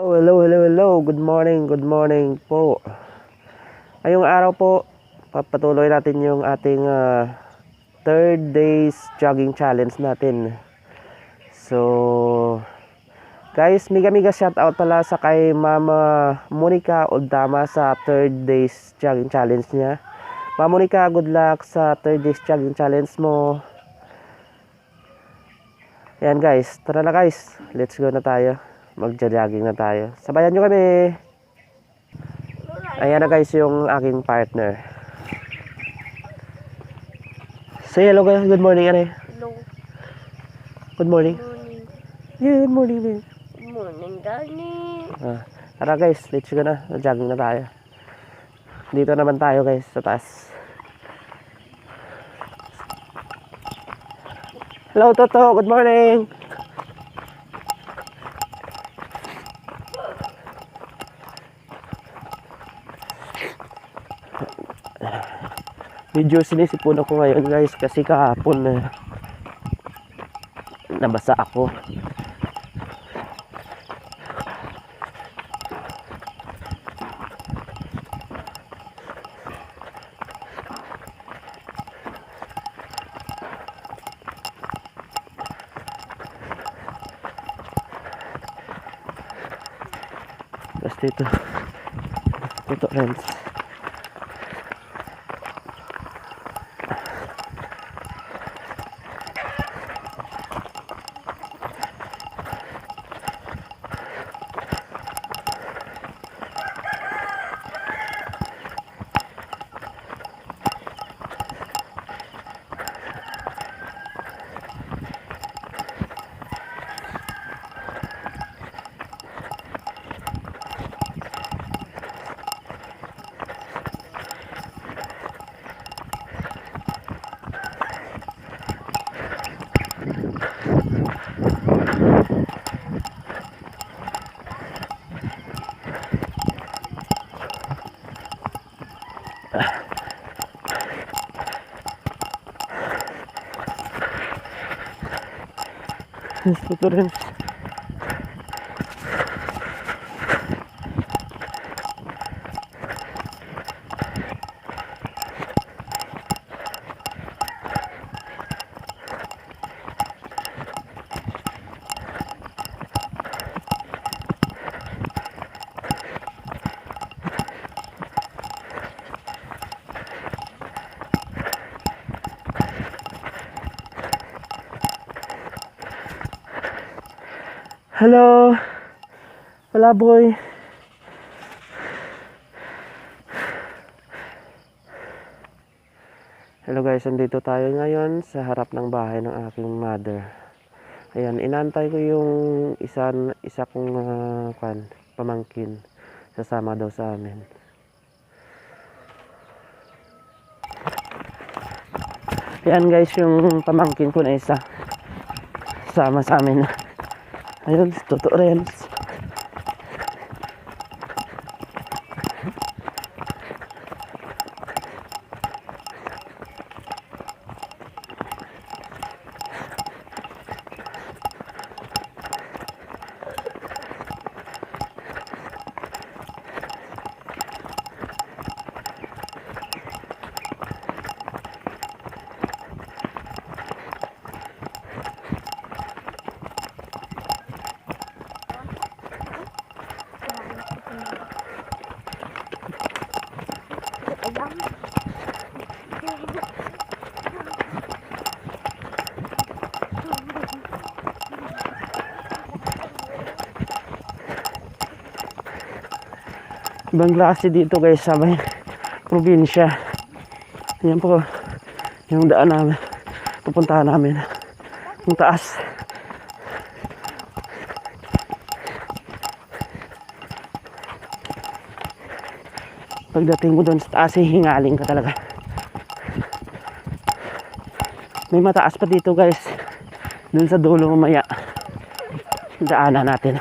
Hello. Good morning po. Ngayong araw po, papatuloy natin yung ating third days jogging challenge natin. So, guys, mega shout out pala sa kay Mama Monica Oldama sa third days jogging challenge niya. Mama Monica, good luck sa third days jogging challenge mo. Ayan guys, tara na guys. Let's go na tayo. Magja-jogging na tayo. Sabayan nyo kami. Ayan na guys yung aking partner. Say hello guys. Good morning, ane. Hello. Good morning. Morning. Yeah, good morning. Good morning, Danny. Tara guys, let's go na. Jogging na tayo. Dito naman tayo guys, sa taas. Hello Toto, good morning. Medyo sinisipon ako ngayon guys kasi kahapon nabasa ako. Basta ito friends. Ito rin. Hello. Wala boy. Hello guys, andito tayo ngayon sa harap ng bahay ng aking mother. Ayan, inantay ko yung isa kong pamangkin. Sasama daw sa amin. Ayan guys, yung pamangkin ko na isa. Sama sa amin. Ayun, totoo rin. Ibang klase dito guys sa may probinsya. Yan po yung daan namin, pupuntahan namin yung taas. Pagdating mo doon sa taas, hingaling ka talaga. May mataas pa dito guys, doon sa dulo mamaya daanan natin.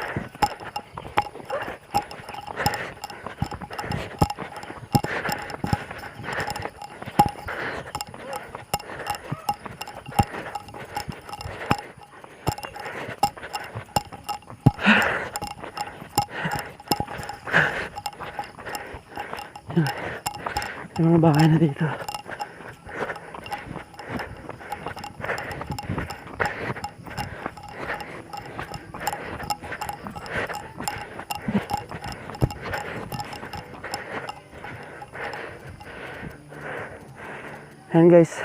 May mga bahay na dito. Ayan guys,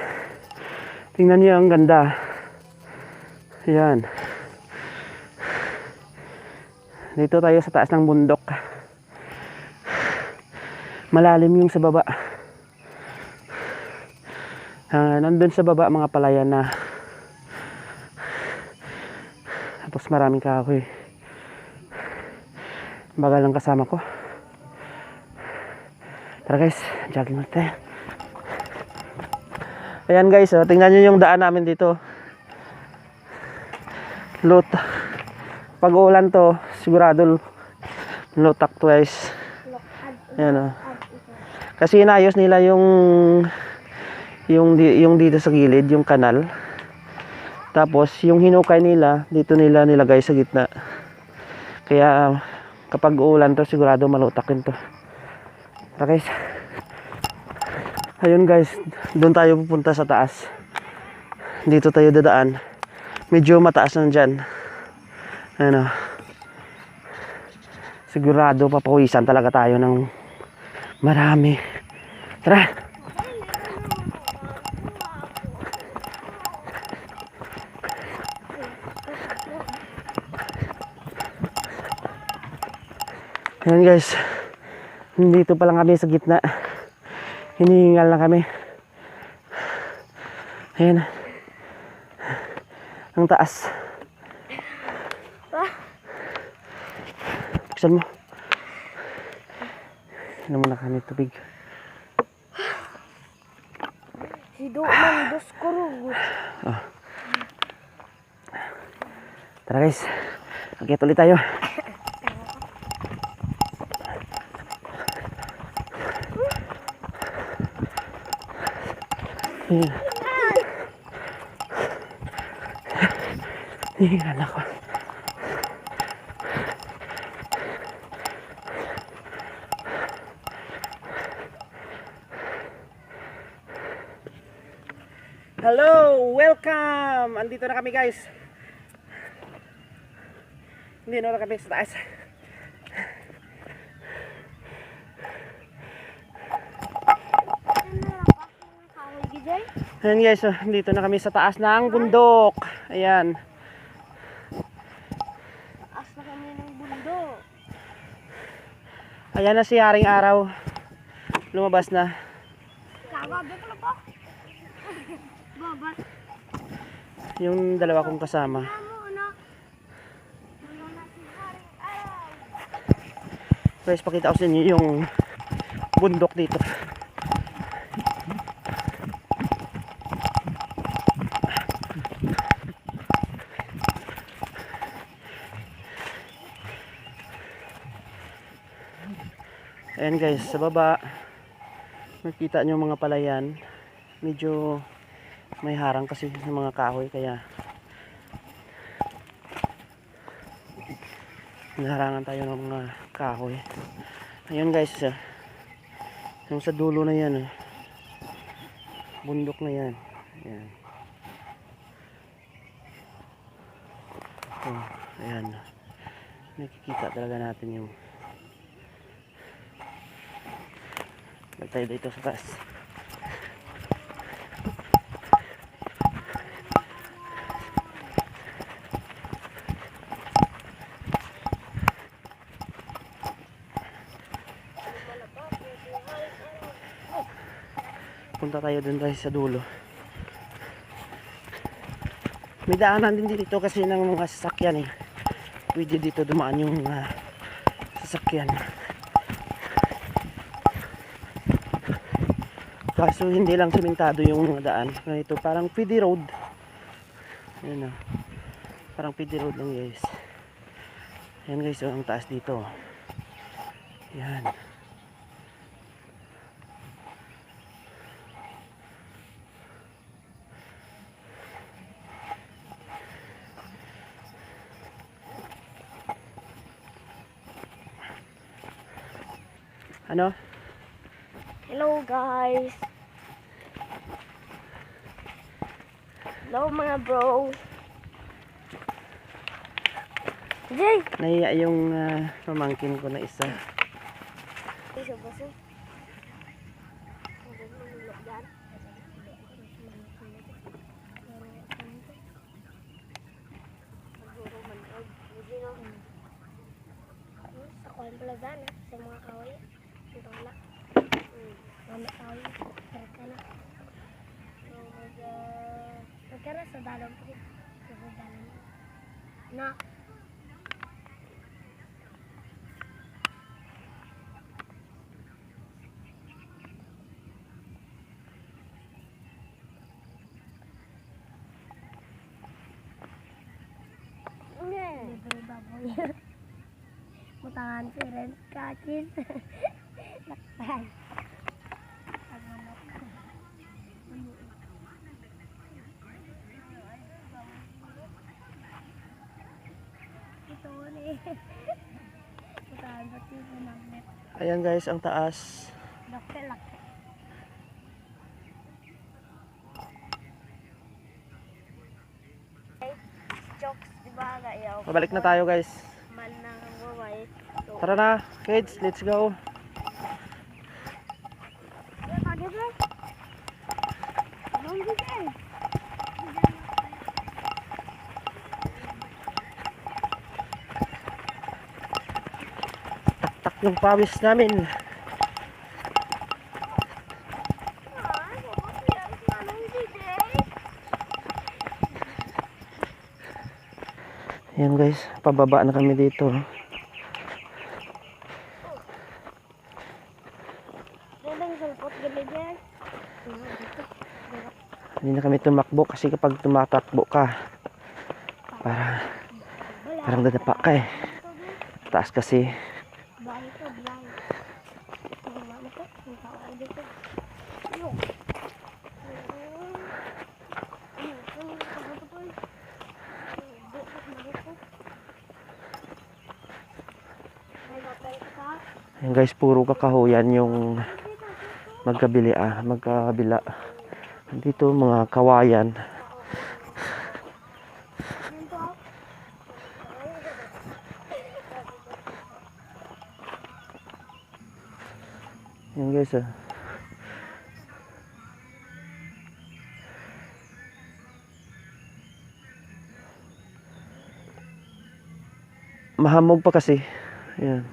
tingnan niyo ang ganda. Ayan, dito tayo sa taas ng bundok. Malalim yung sa baba. Nandun sa baba mga palayan na. Tapos maraming kahoy. Bagal lang kasama ko. Tara guys, jogging natin tayo. Ayan guys, tingnan nyo yung daan namin dito. Pag uulan to, sigurado lutak twice. Ayan, kasi inayos nila yung dito sa gilid, yung kanal. Tapos yung hinukay nila, dito nila nilagay sa gitna. Kaya kapag uulan to, sigurado malutak din to. Tara guys. Ayun guys, doon tayo pupunta sa taas. Dito tayo dadaan. Medyo mataas na dyan. Ano, sigurado papawisan talaga tayo ng marami. Tara. Ayan guys, dito pa lang kami sa gitna. Hinihingal na kami. Ayan. Ang taas. Buksan mo. Ano muna kami tubig. Hido man dos kurugos. Tara guys. Akyat ulit tayo. Ayan. Hihingal ako. Hello! Welcome! Andito na kami guys. Hindi na kami sa taas. Ayan guys, dito na kami sa taas ng bundok. Ayan. Taas na kami ng bundok. Ayan na si Haring Araw. Lumabas na. Kawabe ko na po. Babat. Yung dalawa kong kasama. Guys, pakita ko sa inyo yung bundok dito. Ayan guys, sa baba makikita nyo mga palayan. Medyo may harang kasi ng mga kahoy, kaya naharangan tayo ng mga kahoy. Ayun guys, yung sa dulo na yan, bundok na yan. Ayan. Oh, ayan. Nakikita talaga natin yung tayo dito sa taas. Punta tayo dun guys sa dulo. May daanan din dito kasi ng mga sasakyan eh. Pwede dito dumaan yung sasakyan. Kaso hindi lang simentado yung daan. Ganito, parang PD road. Ayan na. Parang PD road lang guys. Ayan guys, so, ang taas dito. Ayan. Ano? Hello guys. Hello mga bro. Jay! Nahiya yung pamangkin ko na isa. Isa ba siya? Sa kuwan pala dyan, sa mga kaway. Ito wala. Mama kaway. Sarap ka na. Magkara sa dalong po. Sa dalong. Na. Libre baboy. Mutangan si Ren Kakis. Laktan. Ito ni. Mutangan ba si Magnet? Ayan guys, ang taas. Lakte, lakte. Jokes, diba? Gayaw. Pabalik na tayo guys. Man ng waway. Tara na, kids, let's go. Tak yung pawis namin. Ayan guys, pababa na kami dito. Hindi na kami tumakbo kasi kapag tumatakbo ka, parang dadapa ka eh. Taas kasi. Ayan guys, puro kakahuyan yung magkabila. Dito mga kawayan. Ayan guys ah. Mahamog pa kasi. Ayan.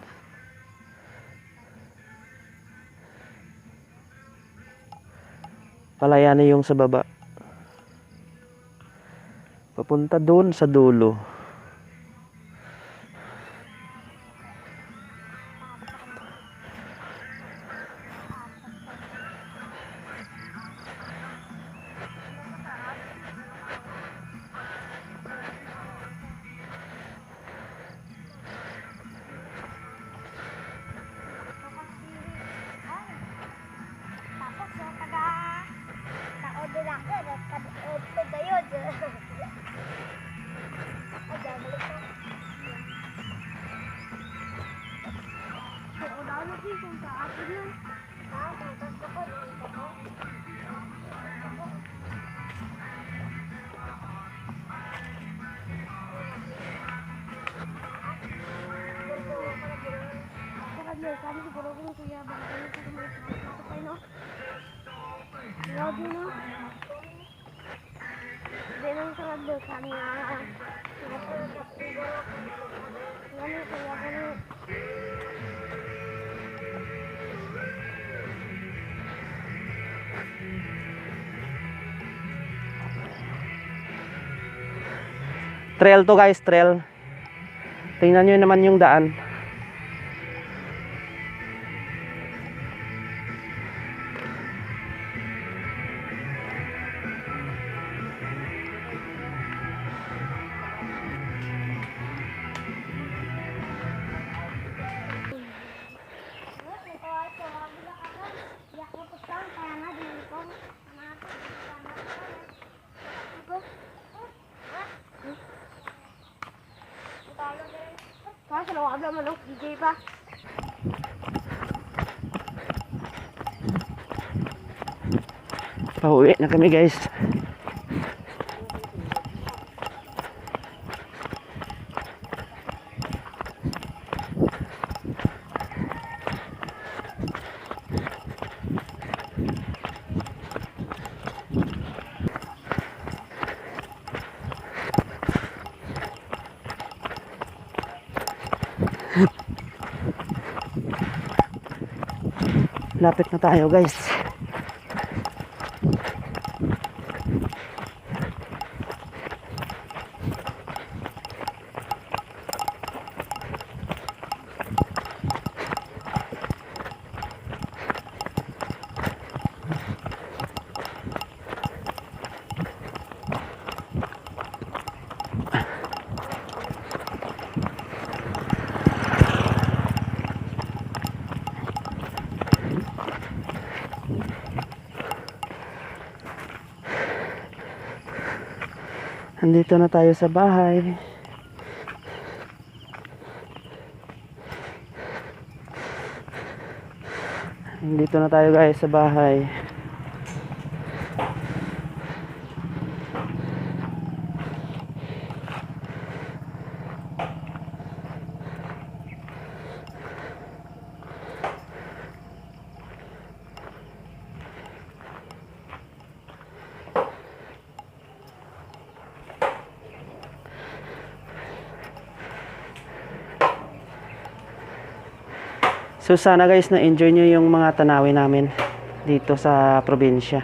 Palayan na yung sa baba. Papunta doon sa dulo. Sabi siguro kung kuya baka kayo sa kumain ito kayo no? Grabe no? Hindi nang sarap doon kami nga. Ngani kuya kami. Trail to guys, trail. Tingnan nyo naman yung daan. Sa loob naman ng DJ pa. Pauwi na kami guys. Lapit na tayo guys. Andito na tayo sa bahay. Andito na tayo guys sa bahay. So sana guys na enjoy nyo yung mga tanawin namin dito sa probinsya.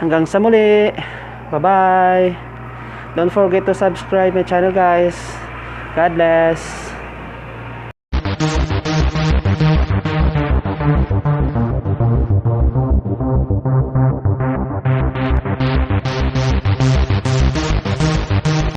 Hanggang sa muli. Bye bye. Don't forget to subscribe my channel guys. God bless.